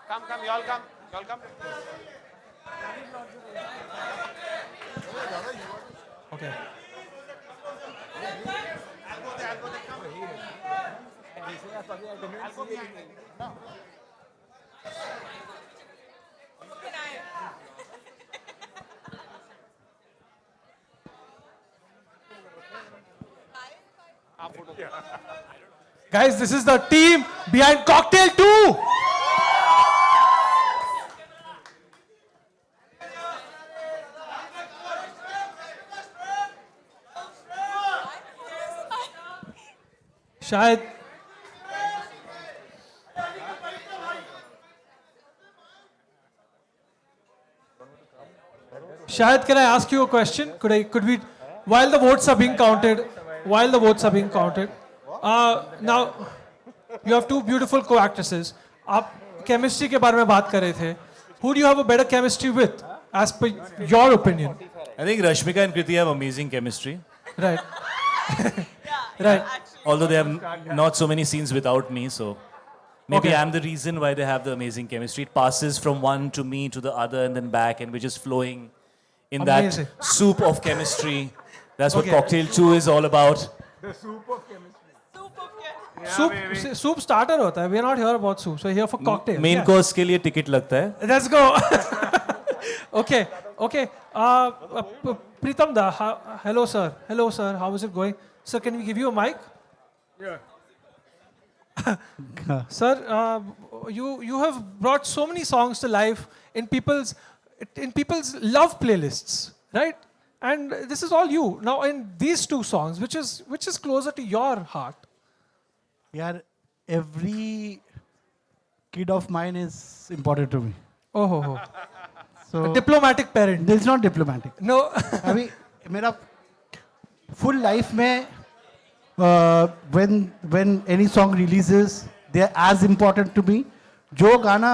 Come, you all come. You all come. Okay. Guys, this is the team behind Cocktail 2. शायद Shahid, can I ask you a question? Could we, while the votes are being counted, now you have two beautiful co-actresses. आप chemistry के बारे में बात कर रहे थे. Who do you have a better chemistry with, as per your opinion? I think Rashmika and Kriti have amazing chemistry. Right. Right. Although they have not so many scenes without me, so maybe Okay. I'm the reason why they have the amazing chemistry. It passes from one to me to the other and then back, and we're just flowing in Amazing. that soup of chemistry. That's what Okay. Cocktail 2 is all about. Soup starter होता है. We are not here about soup. So here for cocktail. Main Yeah. course के लिए ticket लगता है. Let's go. Okay. Okay. Pritam da, hello sir. Hello sir. How is it going? Sir, can we give you a mic? Yeah. Sir, you have brought so many songs to life in people's love playlists, right? And this is all you. Now in these two songs, which is closer to your heart? यार every kid of mine is important to me. Oh, ho, ho. So A diplomatic parent. this is not diplomatic. No. अभी मेरा full life में when any song releases, they are as important to me. जो गाना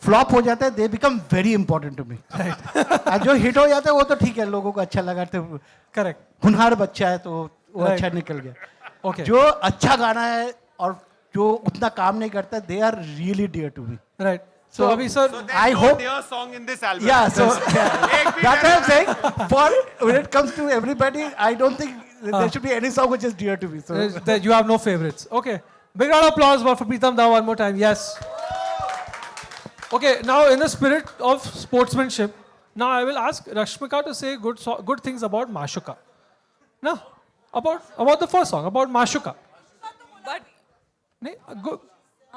flop हो जाता है, they become very important to me. और जो hit हो जाता है वो तो ठीक है, लोगों को अच्छा लगा तो Correct. हुनहार बच्चा है तो वो Right. अच्छा निकल गया. Okay. जो अच्छा गाना है और जो उतना काम नहीं करता, they are really dear to me. Right. So, Abhi sir, There's I no hope- dear song in this album. Yeah, so that's what I'm saying. For when it comes to everybody, I don't think there should be any song which is dear to me. So that you have no favorites. Okay. Big round of applause for Pritam Da one more time. Yes. Okay. Now, in the spirit of sportsmanship, now I will ask Rashmika to say good things about Mashuka. No, about the first song, about Mashuka. But Nee, good.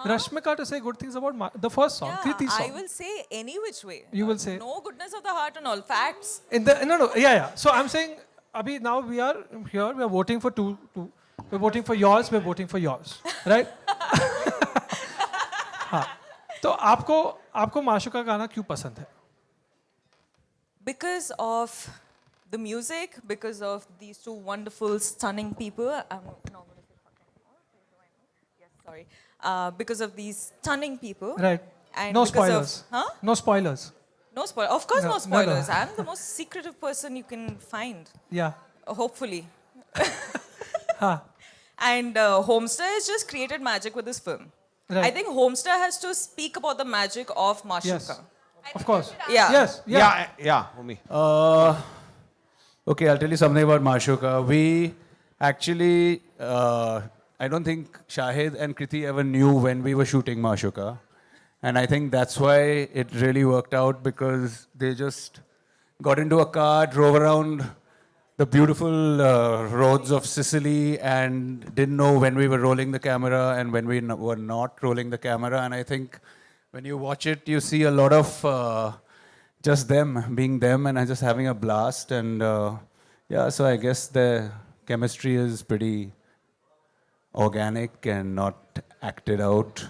Rashmika to say good things about the first song, yeah, Kriti song. I will say any which way. You will say. No goodness of the heart and all. Facts. No, yeah. So I'm saying, Abhi, now we are here. We are voting for two. We're voting for yours. We're voting for yours, right? हाँ. तो आपको माशुका गाना क्यों पसंद है? Because of the music, because of these two wonderful, stunning people. I'm not going to say fuck anymore. Do I know? Yes, sorry. Because of these stunning people. Right. And No because spoilers. Of, huh? No spoilers. No spoilers. Of course, No, no no, spoilers. no. I'm the most secretive person you can find. Yeah. Hopefully. Huh. And Homester has just created magic with this film. Right. I think Homester has to speak about the magic of Mashuka. Yes. Of course. Yeah. Yes. Yeah. Yeah, Umi. Okay, I'll tell you something about Mashuka. We actually, I don't think Shahid and Kriti ever knew when we were shooting Mashuka. And I think that's why it really worked out, because they just got into a car, drove around the beautiful roads of Sicily and didn't know when we were rolling the camera and when we were not rolling the camera. And I think when you watch it, you see a lot of just them being them and just having a blast. And yeah, so I guess the chemistry is pretty organic and not acted out.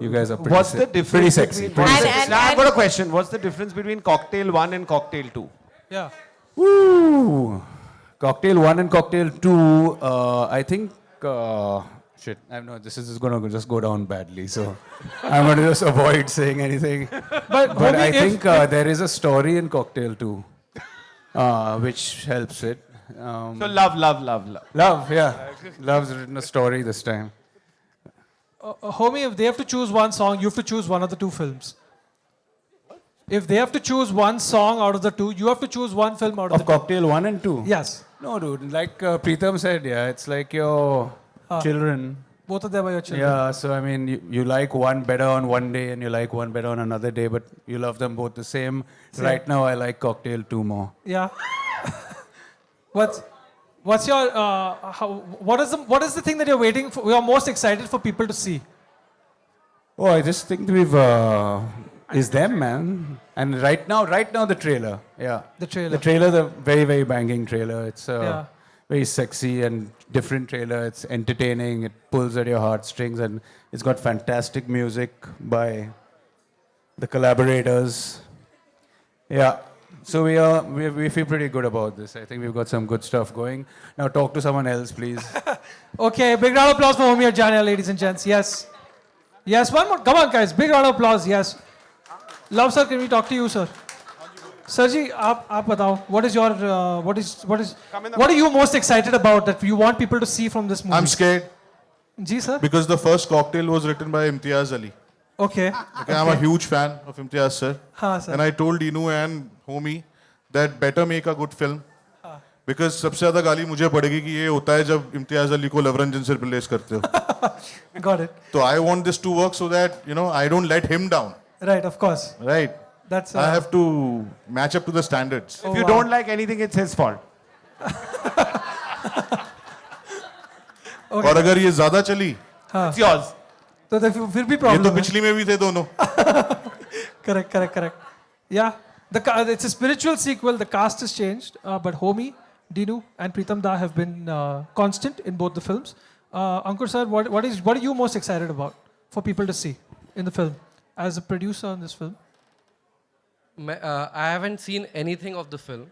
You guys are pretty, What's the difference pretty sexy. between... Pretty And- sexy. and- Now, I've got a question. What's the difference between Cocktail 1 and Cocktail 2? Yeah. Woo! Cocktail 1 and Cocktail 2, I think, shit, I know this is going to just go down badly, so I'm going to just avoid saying anything. But But homie, I if- think there is a story in Cocktail 2, which helps it. So love. Love, yeah. Love's written a story this time. Homie, if they have to choose one song, you have to choose one of the two films. If they have to choose one song out of the two, you have to choose one film out of Of the two. Cocktail 1 and 2? Yes. No, dude. Like Preetham said, yeah, it's like your children. Both of them are your children. Yeah, so I mean, you like one better on one day and you like one better on another day, but you love them both the same. Right now, I like Cocktail 2 more. Yeah. What's your what is the thing that you're waiting for? You're most excited for people to see. Oh, I just think is them, man. And right now, the trailer. Yeah. The trailer. The trailer, the very, very banging trailer. It's Yeah. very sexy and different trailer. It's entertaining. It pulls at your heartstrings, and it's got fantastic music by the collaborators. Yeah. So we feel pretty good about this. I think we've got some good stuff going. Now talk to someone else, please. Okay, big round of applause for Homie Arjania, ladies and gents. Yes. Yes, one more. Come on, guys. Big round of applause. Yes. Love, sir, can we talk to you, sir? Sir ji, aap batao. What is your, what are you most excited about that you want people to see from this movie? I'm scared Ji, sir? because the first Cocktail was written by Imtiaz Ali. Okay. Okay, I'm a huge fan of Imtiaz sir. हाँ, sir. And I told Dinu and Homie that better make a good film. Because सबसे ज़्यादा गाली मुझे पड़ेगी कि ये होता है जब इम्तियाज अली को लवरंजन से रिप्लेस करते हो. Got it. So I want this to work so that I don't let him down. Right, of course. Right. That's. I have to match up to the standards. If you don't like anything, it's his fault. और अगर ये ज़्यादा चली, It's yours. तो फिर भी ये problem तो है. पिछली में भी थे दोनों. Correct. Yeah, it's a spiritual sequel. The cast has changed, but Homie, Dinu, and Preetham Da have been constant in both the films. Ankur sir, what are you most excited about for people to see in the film as a producer on this film? I haven't seen anything of the film.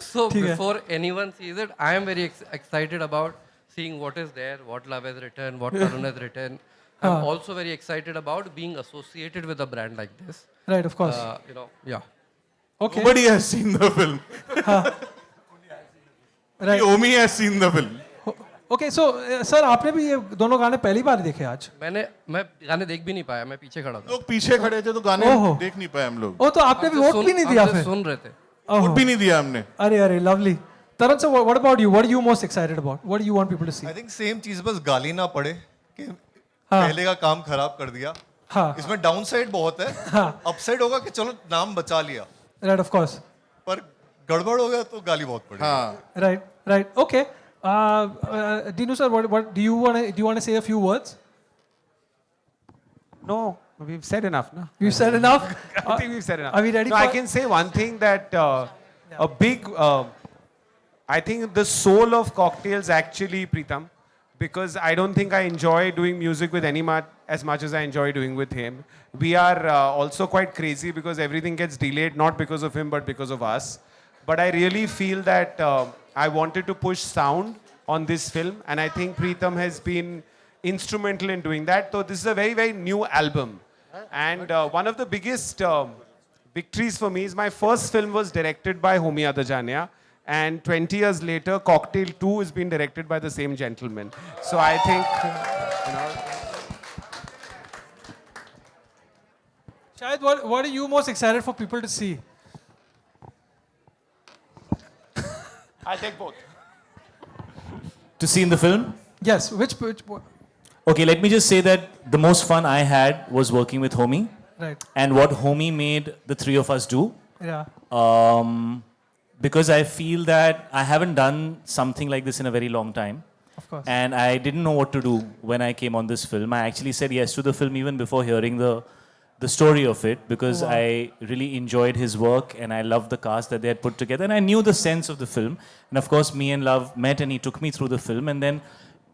So ठीक है. before anyone sees it, I am very excited about seeing what is there, what Love has written, what Tarun has written. I'm also very excited about being associated with a brand like this. Right, of course. Yeah. Okay. Nobody has seen the film. Right. Homie has seen the film. Okay, so sir, आपने भी ये दोनों गाने पहली बार देखे आज? मैं गाने देख भी नहीं पाया, मैं पीछे खड़ा था. लोग पीछे खड़े थे तो गाने ओहो. देख नहीं पाए हम लोग. ओ तो आपने भी वोट भी नहीं दिया हम फिर? तो सुन रहे थे. वोट भी नहीं दिया हमने. अरे, lovely. Tarun sir, what about you? What are you most excited about? What do you want people to see? I think same चीज, बस गाली ना पड़े कि पहले का काम खराब कर दिया. हाँ. इसमें डाउन साइड बहुत है. अपसाइड होगा कि चलो नाम बचा लिया, Right, of course. पर गड़बड़ हो गया तो गाली बहुत पड़ेगी. हाँ. Right. Okay. Dinu sir, what do you want to say a few words? No, we've said enough, no? You said enough. I think we've said enough. Are we ready No, for? I can say one thing that a big, I think the soul of Cocktails actually, Preetham, because I don't think I enjoy doing music with anyone as much as I enjoy doing with him. We are also quite crazy because everything gets delayed, not because of him, but because of us. But I really feel that I wanted to push sound on this film, and I think Preetham has been instrumental in doing that. So this is a very, very new album. And one of the biggest victories for me is my first film was directed by Homie Adajania. And 20 years later, Cocktail 2 is being directed by the same gentleman. So I think, Shahid, what are you most excited for people to see? I'll take both. To see in the film? Yes. Which Okay, let me just say that the most fun I had was working with Homie. right. And what Homie made the three of us do. Yeah. Because I feel that I haven't done something like this in a very long time. Of course. And I didn't know what to do when I came on this film. I actually said yes to the film even before hearing the story of it, because I really enjoyed his work and I loved the cast that they had put together. And I knew the sense of the film. And of course, me and Love met and he took me through the film. And then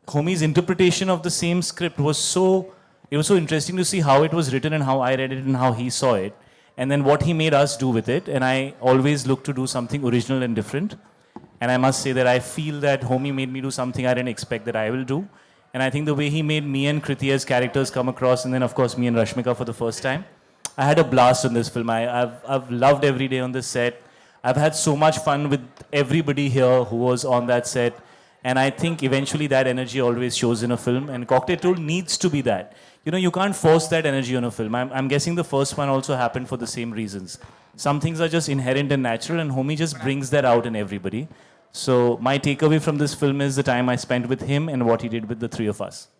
Homie's interpretation of the same script was so interesting to see how it was written and how I read it and how he saw it. And then what he made us do with it. And I always look to do something original and different. And I must say that I feel that Homie made me do something I didn't expect that I will do. And I think the way he made me and Kriti as characters come across, and then of course me and Rashmika for the first time, I had a blast on this film. I've loved every day on this set. I've had so much fun with everybody here who was on that set. And I think eventually that energy always shows in a film, and Cocktail Tool needs to be that. You know, you can't force that energy on a film. I'm guessing the first one also happened for the same reasons. Some things are just inherent and natural, and Homie just brings that out in everybody. So my takeaway from this film is the time I spent with him and what he did with the three of us.